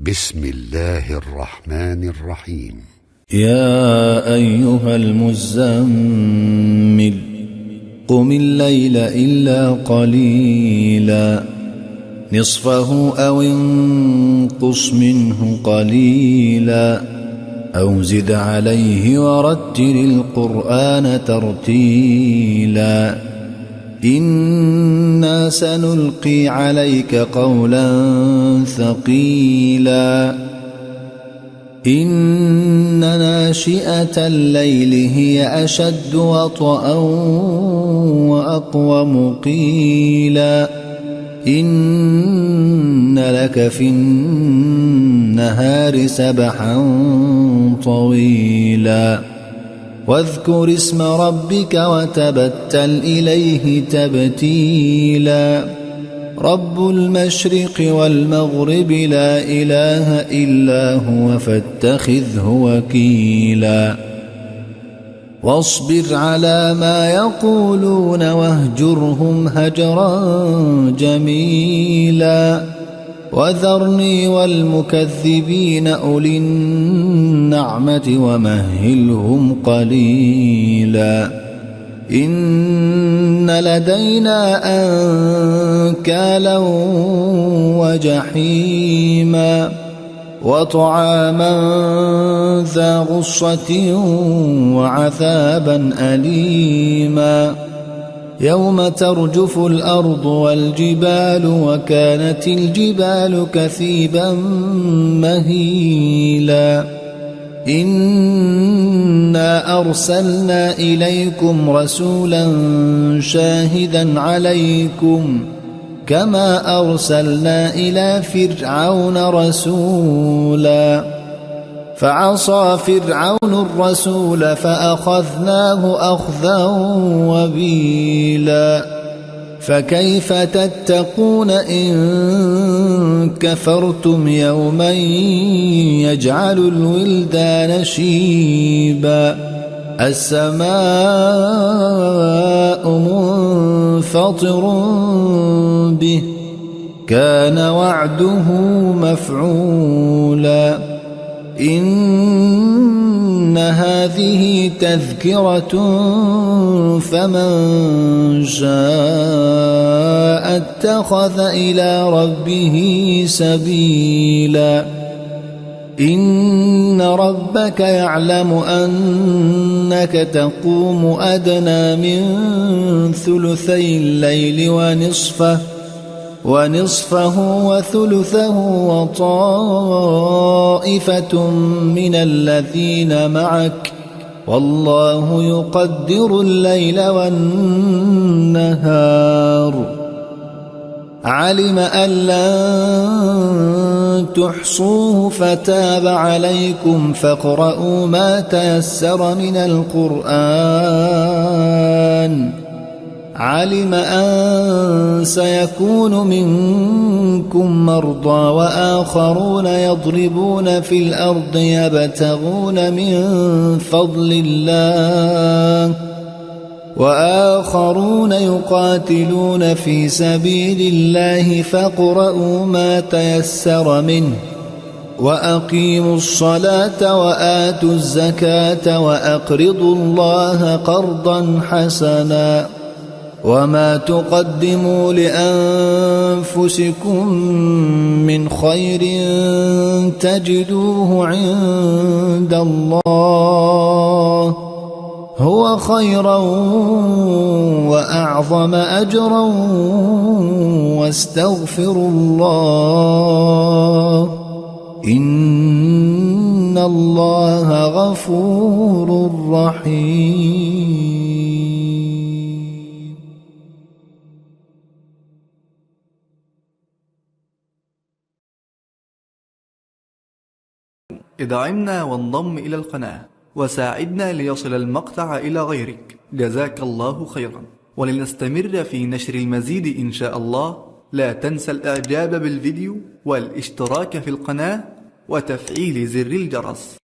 بسم الله الرحمن الرحيم. يا أيها المزمل قم الليل إلا قليلا نصفه أو انقص منه قليلا أو زد عليه ورتل القرآن ترتيلا إنا سنلقي عليك قولا ثقيلا إن ناشئة الليل هي أشد وطئا وأقوم قيلا إن لك في النهار سبحا طويلا واذكر اسم ربك وتبتل إليه تبتيلا رب المشرق والمغرب لا إله إلا هو فاتخذه وكيلا واصبر على ما يقولون واهجرهم هجرا جميلا وذرني والمكذبين أولي النعمة ومهلهم قليلا إن لدينا أنكالا وجحيما وطعاما ذا غصة وعذابا أليما يوم ترجف الأرض والجبال وكانت الجبال كثيبا مهيلا إنا أرسلنا إليكم رسولا شاهدا عليكم كما أرسلنا إلى فرعون رسولا فعصى فرعون الرسول فأخذناه أخذا وبيلا فكيف تتقون إن كفرتم يوما يجعل الولدان شيبا السماء منفطر به كان وعده مفعولا إن هذه تذكرة فمن شاء اتخذ إلى ربه سبيلا إن ربك يعلم أنك تقوم أدنى من ثلثي الليل ونصفه وثلثه وطائفة من الذين معك والله يقدر الليل والنهار علم أن لن تحصوه فتاب عليكم فاقرؤوا ما تيسر من القرآن علم أن سيكون منكم مرضى وآخرون يضربون في الأرض يبتغون من فضل الله وآخرون يقاتلون في سبيل الله فاقرؤوا ما تيسر منه وأقيموا الصلاة وآتوا الزكاة وأقرضوا الله قرضا حسنا وما تقدموا لأنفسكم من خير تجدوه عند الله هو خيرا وأعظم أجرا واستغفروا الله إن الله غفور رحيم. ادعمنا وانضم إلى القناة وساعدنا ليصل المقطع إلى غيرك، جزاك الله خيرا. ولنستمر في نشر المزيد إن شاء الله لا تنسى الإعجاب بالفيديو والاشتراك في القناة وتفعيل زر الجرس.